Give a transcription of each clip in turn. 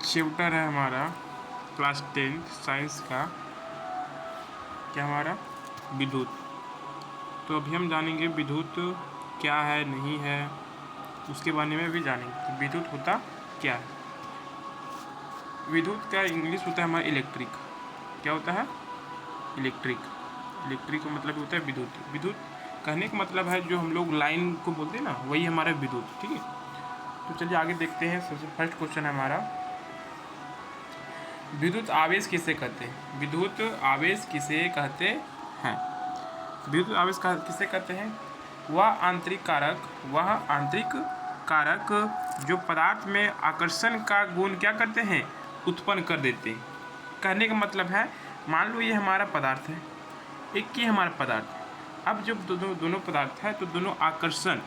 Chapter है हमारा class 10 science का, क्या हमारा विद्युत। तो अभी हम जानेंगे विद्युत क्या है नहीं है, उसके बारे में भी जानेंगे। तो विद्युत होता क्या है। विद्युत का इंग्लिश होता है हमारा इलेक्ट्रिक। क्या होता है? इलेक्ट्रिक। इलेक्ट्रिक का मतलब होता है विद्युत। विद्युत कहने का मतलब है जो हम लोग लाइन को बोलते हैं ना, वही हमारा विद्युत। ठीक है, तो चलिए आगे देखते हैं। सबसे फर्स्ट क्वेश्चन है हमारा, विद्युत आवेश किसे कहते हैं? विद्युत आवेश किसे कहते हैं? विद्युत आवेश किसे कहते हैं? वह आंतरिक कारक जो पदार्थ में आकर्षण का गुण क्या करते हैं? उत्पन्न कर देते हैं। कहने का मतलब है, मान लो ये हमारा पदार्थ है, एक ही हमारा पदार्थ है। अब जब दोनों पदार्थ है तो दोनों आकर्षण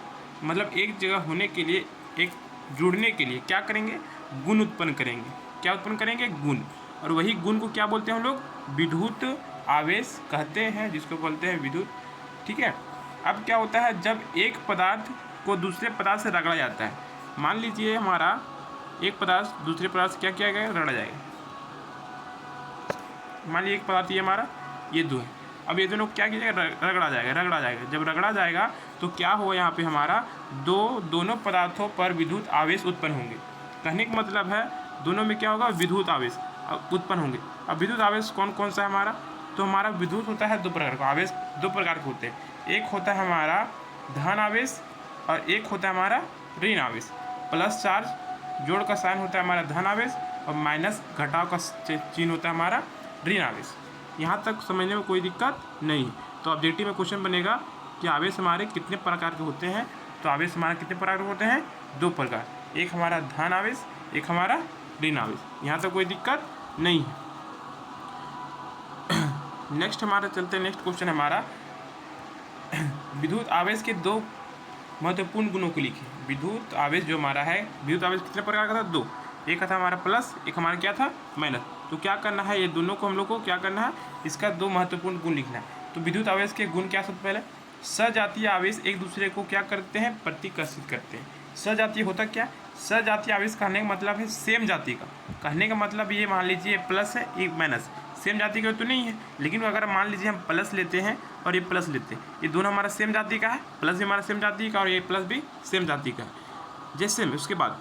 मतलब एक जगह होने के लिए, एक जुड़ने के लिए क्या करेंगे? गुण उत्पन्न करेंगे। क्या उत्पन्न करेंगे? गुण। और वही गुण को क्या बोलते हैं हम लोग? विद्युत आवेश कहते हैं, जिसको बोलते हैं विद्युत। ठीक है। अब क्या होता है, जब एक पदार्थ को दूसरे पदार्थ से रगड़ा जाता है, मान लीजिए हमारा एक पदार्थ दूसरे पदार्थ से क्या किया गया? रगड़ा जाएगा। मान लीजिए एक पदार्थ ये हमारा, ये दो है। अब ये दोनों क्या कीजिएगा? रगड़ा जाएगा। जब रगड़ा जाएगा तो क्या होगा? यहाँ पे हमारा दोनों पदार्थों पर विद्युत आवेश उत्पन्न होंगे। कहने का मतलब है दोनों में क्या होगा? विद्युत आवेश उत्पन्न होंगे। अब विद्युत आवेश कौन कौन सा है हमारा? तो हमारा विद्युत होता है दो प्रकार का। आवेश दो प्रकार के होते हैं। एक होता है हमारा धन आवेश और एक होता है हमारा ऋण आवेश। प्लस चार्ज जोड़ का साइन होता है हमारा धन आवेश और माइनस घटाव का चिन्ह होता है हमारा ऋण आवेश। यहाँ तक समझने में कोई दिक्कत नहीं है। तो ऑब्जेक्टिव में क्वेश्चन बनेगा कि आवेश हमारे कितने प्रकार के होते हैं? तो आवेश हमारे कितने प्रकार के होते हैं? दो प्रकार। एक हमारा धन आवेश, एक हमारा ऋण आवेश। यहाँ तक कोई दिक्कत नहीं है। नेक्स्ट हमारा चलते हैं, नेक्स्ट क्वेश्चन हमारा, विद्युत आवेश के दो महत्वपूर्ण गुणों को लिखें। विद्युत आवेश जो हमारा है, विद्युत आवेश कितने प्रकार का था? दो। एक था हमारा प्लस, एक हमारा क्या था? माइनस। तो क्या करना है, ये दोनों को हम लोग को क्या करना है? इसका दो महत्वपूर्ण गुण लिखना है। तो विद्युत आवेश के गुण क्या? सबसे पहले सजातीय आवेश एक दूसरे को क्या करते हैं? प्रतिकर्षित करते हैं। सजातीय होता क्या? सजातीय आवेश कहने का मतलब है सेम जाति का। कहने का मतलब ये, मान लीजिए प्लस है, एक माइनस, सेम जाति का तो नहीं है, लेकिन अगर मान लीजिए हम प्लस लेते हैं और ये प्लस लेते हैं, ये दोनों हमारा सेम जाति का है। प्लस भी हमारा सेम जाति का और ये प्लस भी सेम जाति का है। जैसे में उसके बाद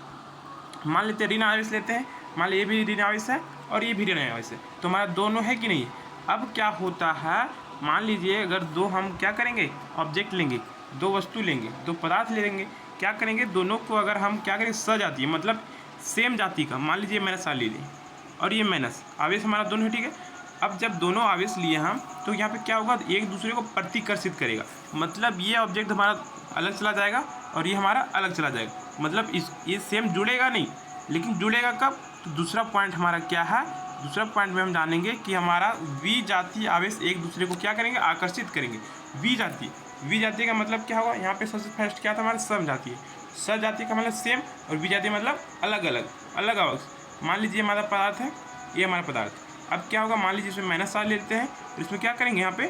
मान लेते हैं ऋण आवेश लेते हैं, मान लीजिए ये भी ऋण आवेश है और ये भी ऋण आवेश है, तो हमारा दोनों है कि नहीं? अब क्या होता है, मान लीजिए अगर दो हम क्या करेंगे? ऑब्जेक्ट लेंगे, दो वस्तु लेंगे, दो पदार्थ लेंगे, क्या करेंगे? दोनों को अगर हम क्या करेंगे? सजातीय मतलब सेम जाति का। मान लीजिए माइनस ले लें और ये माइनस आवेश हमारा दोनों है। ठीक है। अब जब दोनों आवेश लिए हम, तो यहाँ पे क्या होगा? एक दूसरे को प्रतिकर्षित करेगा। मतलब ये ऑब्जेक्ट हमारा अलग चला जाएगा और ये हमारा अलग चला जाएगा। मतलब ये सेम जुड़ेगा नहीं, लेकिन जुड़ेगा कब? तो दूसरा पॉइंट हमारा क्या है? दूसरा पॉइंट में हम जानेंगे कि हमारा विजातीय आवेश एक दूसरे को क्या करेंगे? आकर्षित करेंगे। विजातीय का मतलब क्या होगा? यहाँ पे सबसे फर्स्ट क्या था हमारा? समजातीय। सजातीय का मतलब सेम और विजातीय मतलब अलग अलग। मान लीजिए हमारा पदार्थ है, ये हमारा पदार्थ। अब क्या होगा? मान लीजिए इसमें माइनस चार्ज लेते हैं और इसमें क्या करेंगे? यहाँ पे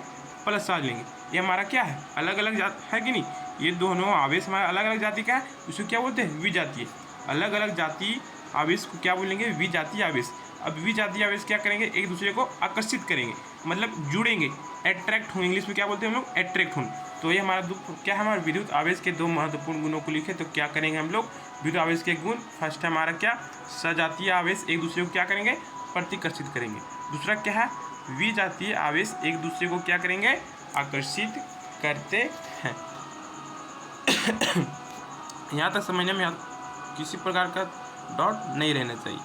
प्लस चार्ज लेंगे। ये हमारा क्या है? अलग अलग जाति है कि नहीं? ये दोनों आवेश हमारा अलग अलग जाति का है, इसको क्या बोलते हैं? विजातीय। अलग अलग जाति आवेश को क्या बोलेंगे? विजातीय आवेश। अब विजातीय आवेश क्या करेंगे? एक दूसरे को आकर्षित करेंगे, मतलब जुड़ेंगे, अट्रैक्ट होंगे। इंग्लिश में क्या बोलते हैं हम लोग? अट्रैक्ट होंगे। तो ये हमारा क्या है? हमारे विद्युत आवेश के दो महत्वपूर्ण गुणों को लिखे। तो क्या करेंगे हम लोग? विद्युत आवेश के गुण, फर्स्ट हमारा क्या? सजातीय आवेश एक दूसरे को क्या करेंगे? प्रतिकर्षित करेंगे। दूसरा क्या है? विजातीय आवेश एक दूसरे को क्या करेंगे? आकर्षित करते हैं। यहाँ तक समझने में किसी प्रकार का डाउट नहीं रहना चाहिए।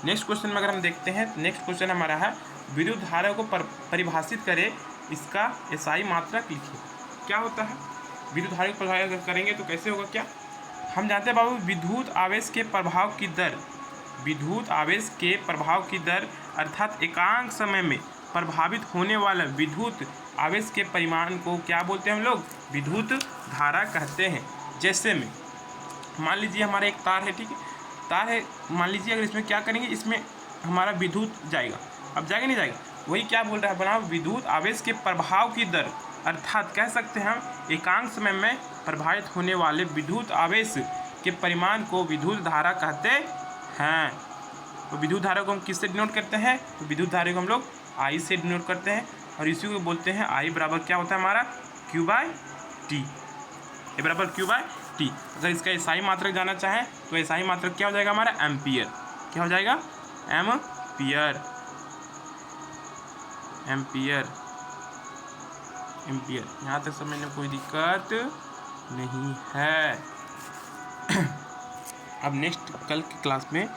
नेक्स्ट क्वेश्चन में अगर हम देखते हैं, नेक्स्ट क्वेश्चन हमारा है, विद्युत धारा को परिभाषित करें, इसका एसआई मात्रक लिखिए। क्या होता है? विद्युत धारा को परिभाषित करेंगे तो कैसे होगा? क्या हम जानते हैं बाबू? विद्युत आवेश के प्रभाव की दर, विद्युत आवेश के प्रभाव की दर अर्थात एकांक समय में प्रभावित होने वाला विद्युत आवेश के परिमाण को क्या बोलते हैं हम लोग? विद्युत धारा कहते हैं। जैसे में मान लीजिए हमारा एक तार है, ठीक है, तार है, मान लीजिए अगर इसमें क्या करेंगे? इसमें हमारा विद्युत जाएगा। अब जाएगा नहीं जाएगा? वही क्या बोल रहा है बनाओ? विद्युत आवेश के प्रभाव की दर अर्थात कह सकते हैं हम एकांक समय में प्रभावित होने वाले विद्युत आवेश के परिमाण को विद्युत धारा कहते हैं। तो विद्युत धारा को हम किससे डिनोट करते हैं, तो विद्युत धारा को हम लोग आई से डिनोट करते हैं, और इसी को बोलते हैं आई बराबर क्या होता है हमारा Q/T, ए बराबर Q/T। अगर इसका एसआई मात्रक जानना चाहें तो एसआई मात्रक क्या हो जाएगा हमारा एम्पियर, क्या हो जाएगा एम्पियर, एम्पियर, एम्पियर। यहाँ तक समझने में कोई दिक्कत नहीं है। अब नेक्स्ट कल की क्लास में